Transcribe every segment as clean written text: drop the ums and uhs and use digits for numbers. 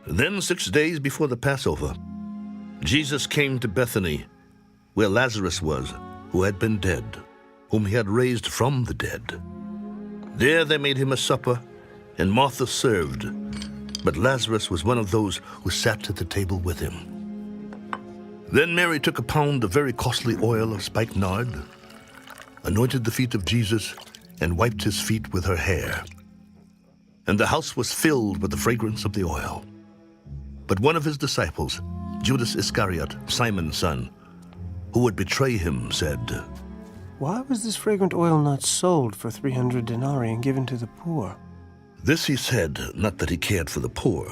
Then 6 days before the Passover, Jesus came to Bethany, where Lazarus was, who had been dead, whom he had raised from the dead. There they made him a supper, and Martha served, but Lazarus was one of those who sat at the table with him. Then Mary took a pound of very costly oil of spikenard, anointed the feet of Jesus, and wiped his feet with her hair. And the house was filled with the fragrance of the oil. But one of his disciples, Judas Iscariot, Simon's son, who would betray him, said, "Why was this fragrant oil not sold for 300 denarii and given to the poor?" This he said, not that he cared for the poor,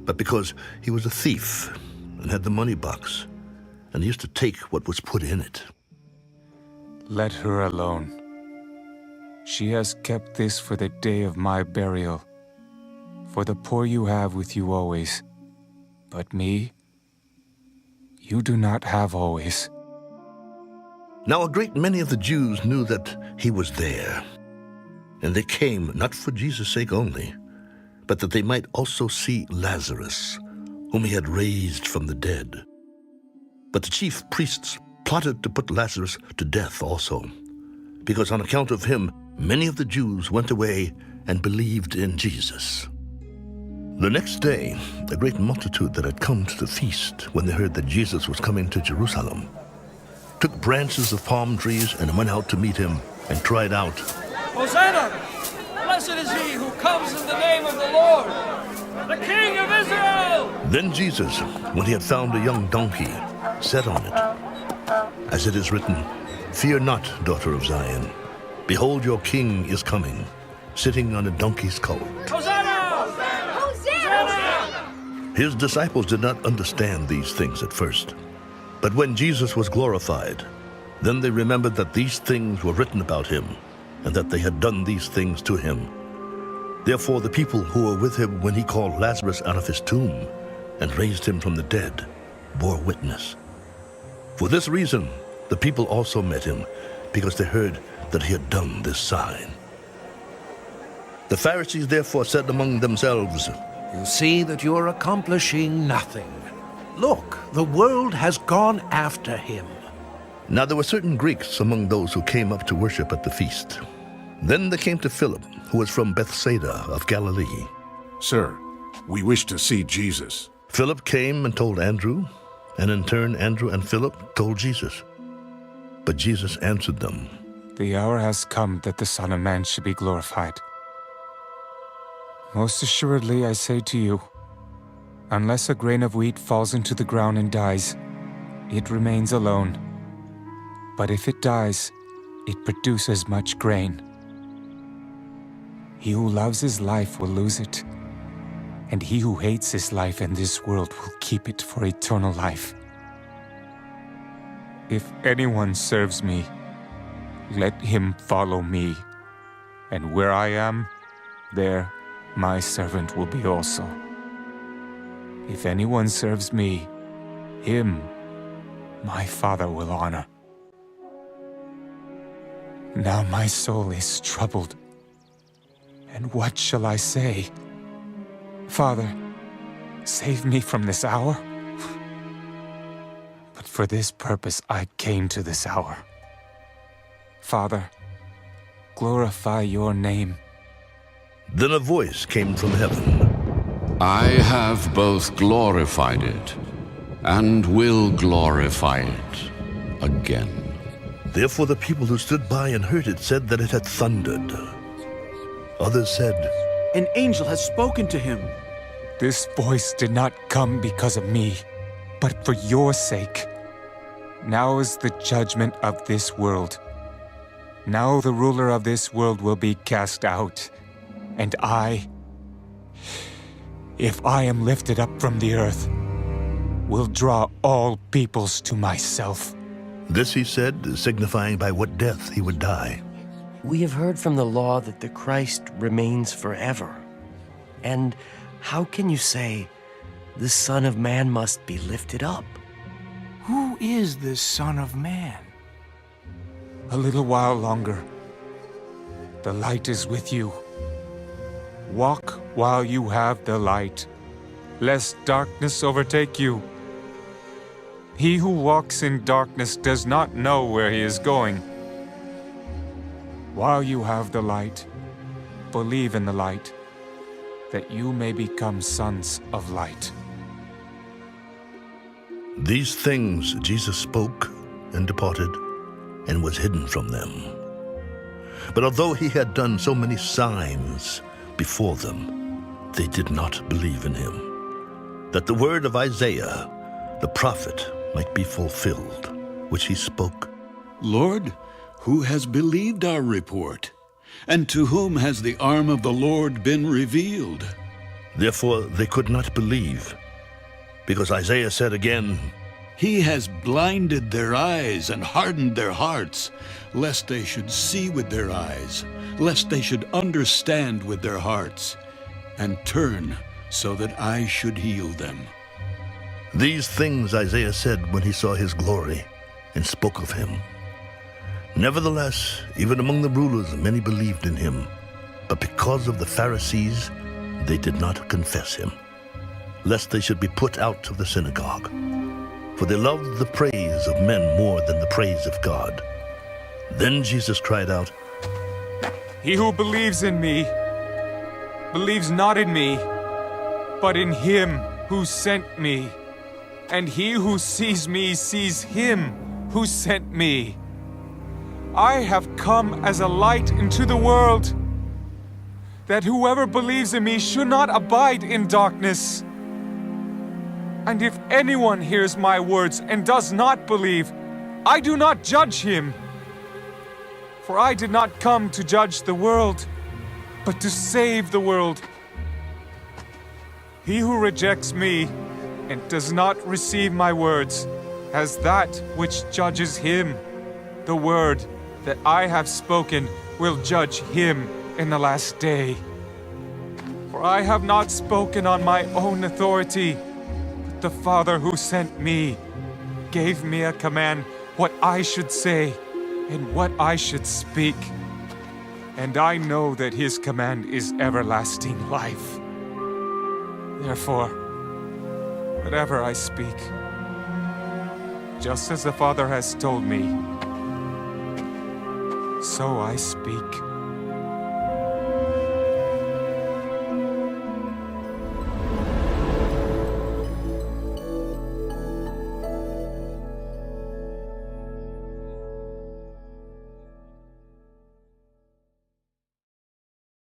but because he was a thief and had the money box, and used to take what was put in it. Let her alone. She has kept this for the day of my burial. For the poor you have with you always, but me you do not have always. Now a great many of the Jews knew that he was there, and they came not for Jesus' sake only, but that they might also see Lazarus, whom he had raised from the dead. But the chief priests plotted to put Lazarus to death also, because on account of him many of the Jews went away and believed in Jesus. The next day, a great multitude that had come to the feast, when they heard that Jesus was coming to Jerusalem, took branches of palm trees and went out to meet him and cried out, "Hosanna! Blessed is he who comes in the name of the Lord, the King of Israel!" Then Jesus, when he had found a young donkey, sat on it. As it is written, "Fear not, daughter of Zion. Behold, your king is coming, sitting on a donkey's colt." Hosanna! Hosanna! His disciples did not understand these things at first. But when Jesus was glorified, then they remembered that these things were written about him, and that they had done these things to him. Therefore the people who were with him when he called Lazarus out of his tomb and raised him from the dead bore witness. For this reason the people also met him, because they heard that he had done this sign. The Pharisees therefore said among themselves, "You see that you are accomplishing nothing. Look, the world has gone after him." Now there were certain Greeks among those who came up to worship at the feast. Then they came to Philip, who was from Bethsaida of Galilee. "Sir, we wish to see Jesus." Philip came and told Andrew, and in turn Andrew and Philip told Jesus. But Jesus answered them, The hour has come that the Son of Man should be glorified. Most assuredly I say to you, unless a grain of wheat falls into the ground and dies, it remains alone. But if it dies, it produces much grain. He who loves his life will lose it, and he who hates his life in this world will keep it for eternal life. If anyone serves me, let him follow me, and where I am, there my servant will be also. If anyone serves me, him my Father will honor. Now my soul is troubled, and what shall I say? Father, save me from this hour? But for this purpose I came to this hour. Father, glorify your name. Then a voice came from heaven. I have both glorified it and will glorify it again. Therefore the people who stood by and heard it said that it had thundered. Others said, "An angel has spoken to him." This voice did not come because of me, but for your sake. Now is the judgment of this world. Now the ruler of this world will be cast out, and I, if I am lifted up from the earth, will draw all peoples to myself. This he said, signifying by what death he would die. We have heard from the law that the Christ remains forever. And how can you say, the Son of Man must be lifted up? Who is this Son of Man? A little while longer. The light is with you. Walk while you have the light, lest darkness overtake you. He who walks in darkness does not know where he is going. While you have the light, believe in the light, that you may become sons of light. These things Jesus spoke and departed, and was hidden from them. But although he had done so many signs before them, they did not believe in him, that the word of Isaiah, the prophet, might be fulfilled, which he spoke. Lord, who has believed our report? And to whom has the arm of the Lord been revealed? Therefore they could not believe, because Isaiah said again, He has blinded their eyes and hardened their hearts, lest they should see with their eyes, lest they should understand with their hearts, and turn so that I should heal them. These things Isaiah said when he saw his glory, and spoke of him. Nevertheless, even among the rulers many believed in him, but because of the Pharisees they did not confess him, lest they should be put out of the synagogue. For they loved the praise of men more than the praise of God. Then Jesus cried out, He who believes in me, believes not in me, but in him who sent me. And he who sees me sees him who sent me. I have come as a light into the world, that whoever believes in me should not abide in darkness. And if anyone hears my words and does not believe, I do not judge him. For I did not come to judge the world, but to save the world. He who rejects me and does not receive my words has that which judges him. The word that I have spoken will judge him in the last day. For I have not spoken on my own authority, but the Father who sent me gave me a command what I should say and what I should speak. And I know that his command is everlasting life. Therefore, whatever I speak, just as the Father has told me, so I speak.